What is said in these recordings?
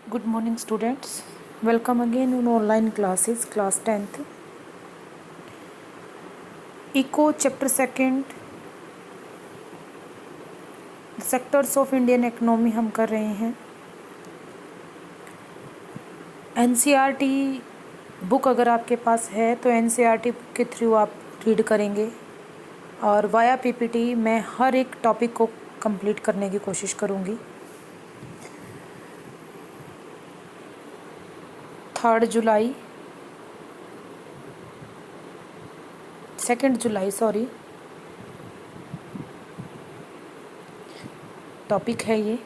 Good morning, students. Welcome again in online classes, class 10th. Eco chapter 2nd, sectors of Indian economy हम कर रहे हैं. NCERT book अगर आपके पास है तो NCERT बुक के थ्रू आप रीड करेंगे और वाया PPT मैं हर एक टॉपिक को कंप्लीट करने की कोशिश करूँगी. 2 जुलाई टॉपिक है ये.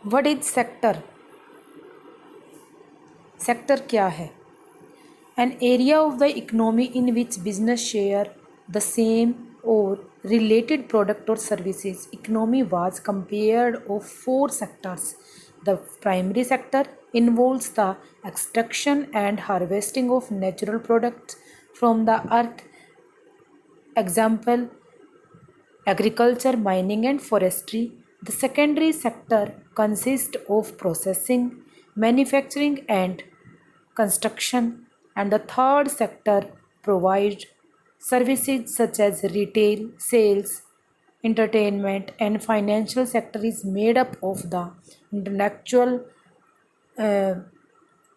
What is sector? सेक्टर क्या है? An area of the economy in which business share the same or related product or services. Economy was compared of 4 sectors. The primary sector involves the extraction and harvesting of natural products from the earth. Example, agriculture, mining and forestry. The secondary sector consists of processing, manufacturing and construction, and the third sector provides services such as retail, sales, entertainment, and financial sector is made up of the intellectual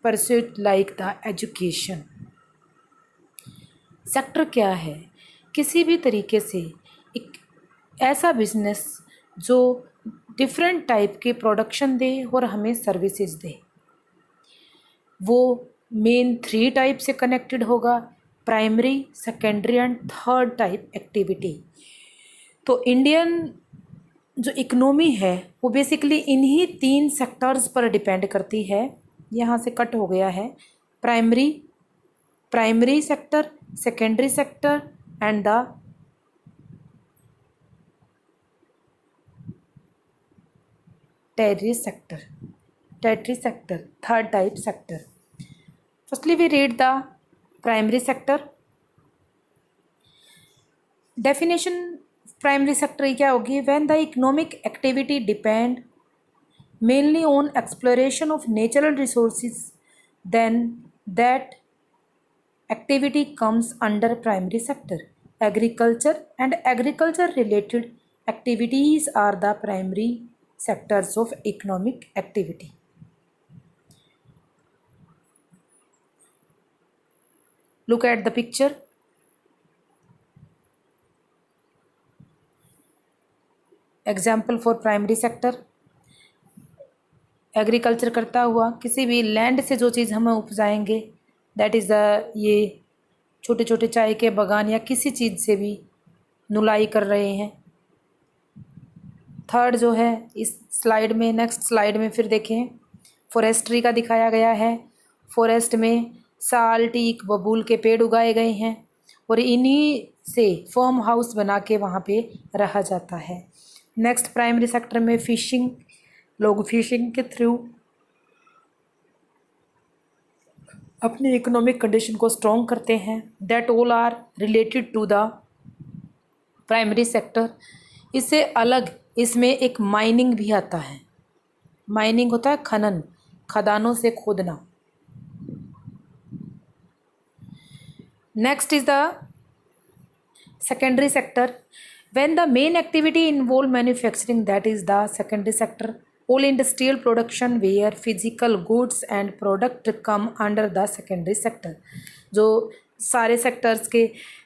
pursuit like the education. Sector क्या है? किसी भी तरीके से एक ऐसा business जो different type के प्रोडक्शन दे और हमें सर्विसेज दे. वो मेन 3 टाइप से कनेक्टेड होगा: primary, secondary and third type activity. तो इंडियन जो इकोनॉमी है वो बेसिकली इन्हीं 3 सेक्टर्स पर डिपेंड करती है. यहाँ से कट हो गया है. Primary sector, secondary sector and the tertiary sector, third type sector. Firstly, we read the primary sector. Definition primary sector क्या होगी? When the economic activity depend mainly on exploration of natural resources, then that activity comes under primary sector. Agriculture and agriculture related activities are the primary sectors of economic activity. Look at the picture. Example for primary sector. Agriculture करता हुआ किसी भी land से जो चीज़ हम उपजाएंगे, that is the ये छोटे छोटे चाय के बागान या किसी चीज़ से भी नुलाई कर रहे हैं. थर्ड जो है इस स्लाइड में, नेक्स्ट स्लाइड में फिर देखें, फॉरेस्ट्री का दिखाया गया है. फॉरेस्ट में साल, टीक, बबूल के पेड़ उगाए गए हैं और इन्हीं से फार्म हाउस बना के वहाँ पे रहा जाता है. नेक्स्ट प्राइमरी सेक्टर में फिशिंग, लोग फिशिंग के थ्रू अपनी इकोनॉमिक कंडीशन को स्ट्रॉन्ग करते हैं. That all are related to the primary sector. इससे अलग इसमें एक माइनिंग भी आता है. माइनिंग होता है खनन, खदानों से खोदना. Next is the secondary sector. When the main activity involve manufacturing, that is the secondary sector. All industrial production where physical goods and product come under the secondary sector. जो सारे सेक्टर्स के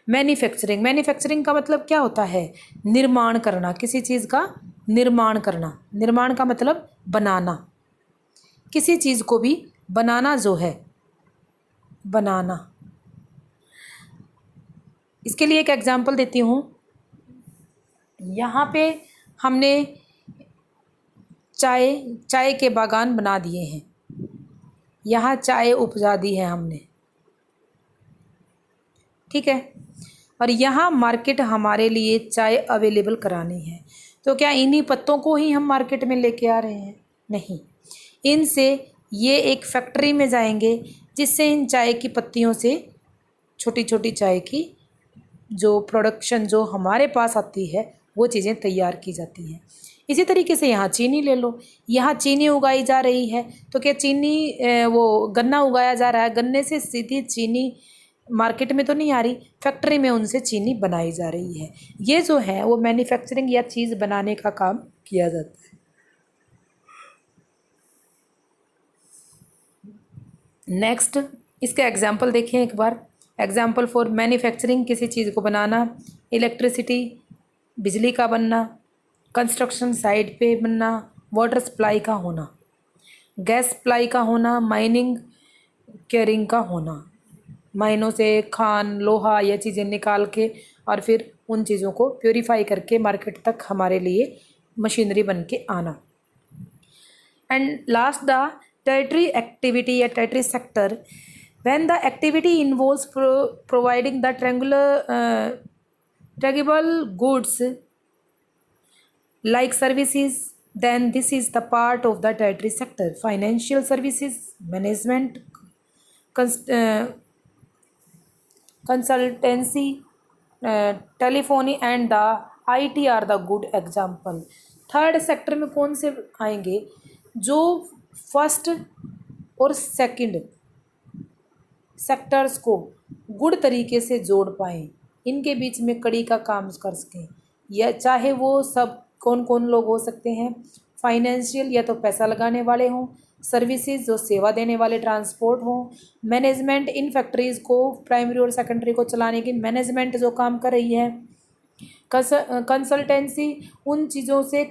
manufacturing का मतलब क्या होता है? निर्माण करना, किसी चीज़ का निर्माण करना. निर्माण का मतलब बनाना, किसी चीज़ को भी बनाना जो है, बनाना. इसके लिए एक एग्जांपल देती हूँ. यहाँ पे हमने चाय के बागान बना दिए हैं. यहाँ चाय उपजा दी है हमने, ठीक है, और यहाँ मार्केट हमारे लिए चाय अवेलेबल करानी है. तो क्या इन्हीं पत्तों को ही हम मार्केट में लेके आ रहे हैं? नहीं. इनसे ये एक फैक्ट्री में जाएंगे जिससे इन चाय की पत्तियों से छोटी छोटी चाय की जो प्रोडक्शन जो हमारे पास आती है वो चीज़ें तैयार की जाती हैं। इसी तरीके से यहाँ चीनी ले लो, यहाँ चीनी उगाई जा रही है तो क्या चीनी वो गन्ना उगाया जा रहा है, गन्ने से सीधी चीनी मार्केट में तो नहीं आ रही, फैक्ट्री में उनसे चीनी बनाई जा रही है। ये जो है वो मैन्युफैक्चरिंग या चीज़ बनाने का काम किया जाता है। नेक्स्ट इसका एग्जाम्पल देखें एक बार। एग्जाम्पल फॉर मैन्युफैक्चरिंग, किसी चीज़ को बनाना, इलेक्ट्रिसिटी बिजली का बनना, कंस्ट्रक्शन साइट पे बनना, वाटर सप्लाई का होना, गैस सप्लाई का होना, माइनिंग केयरिंग का होना, माइनों से खान लोहा ये चीज़ें निकाल के और फिर उन चीज़ों को प्योरीफाई करके मार्केट तक हमारे लिए मशीनरी बन के आना। And last the tertiary activity या tertiary sector, when the activity involves providing the tangible goods like services, then this is the part of the tertiary sector. Financial services, management, consultancy, telephony and the IT are the good example. Third sector में कौन से आएंगे? जो first और second sectors को good तरीके से जोड़ पाएँ, इनके बीच में कड़ी का काम कर सकें। या चाहे वो सब कौन कौन लोग हो सकते हैं? फाइनेंशियल या तो पैसा लगाने वाले हों, सर्विसेज जो सेवा देने वाले ट्रांसपोर्ट हों, मैनेजमेंट इन फैक्ट्रीज़ को प्राइमरी और सेकेंडरी को चलाने की मैनेजमेंट जो काम कर रही है, कंसल्टेंसी उन चीज़ों से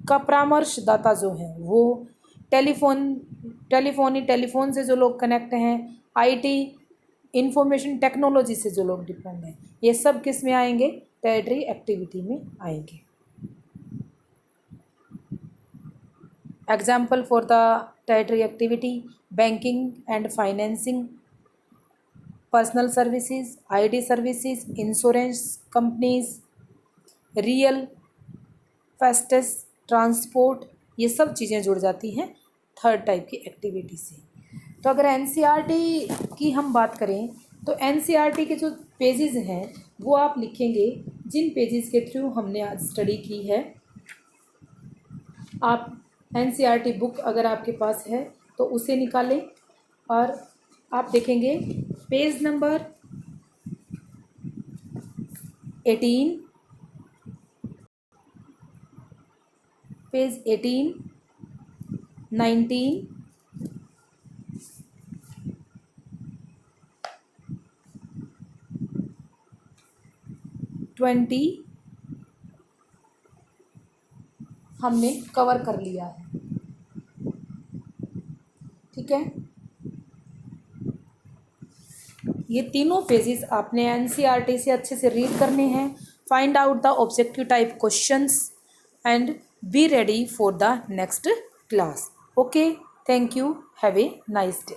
का परामर्शदाता जो है वो, टेलीफोन से जो लोग कनेक्ट हैं, आईटी इंफॉर्मेशन टेक्नोलॉजी से जो लोग डिपेंड हैं, ये सब किस में आएंगे? टेरिटरी एक्टिविटी में आएंगे। Example for the territory activity, banking and financing, personal services, IT services, insurance companies, real estates, transport, ये सब चीज़ें जुड़ जाती हैं थर्ड टाइप की एक्टिविटी से। तो अगर एनसीईआरटी की हम बात करें तो एनसीईआरटी के जो पेजेस हैं वो आप लिखेंगे जिन पेजेस के थ्रू हमने आज स्टडी की है। आप एनसीईआरटी बुक अगर आपके पास है तो उसे निकालें और आप देखेंगे पेज नंबर 18, पेज 18, 19, 20 हमने कवर कर लिया है। ठीक है, ये तीनों पेजेस आपने एनसीईआरटी से अच्छे से रीड करने हैं। Find out the objective type questions and be ready for the next class. Okay, thank you, have a nice day.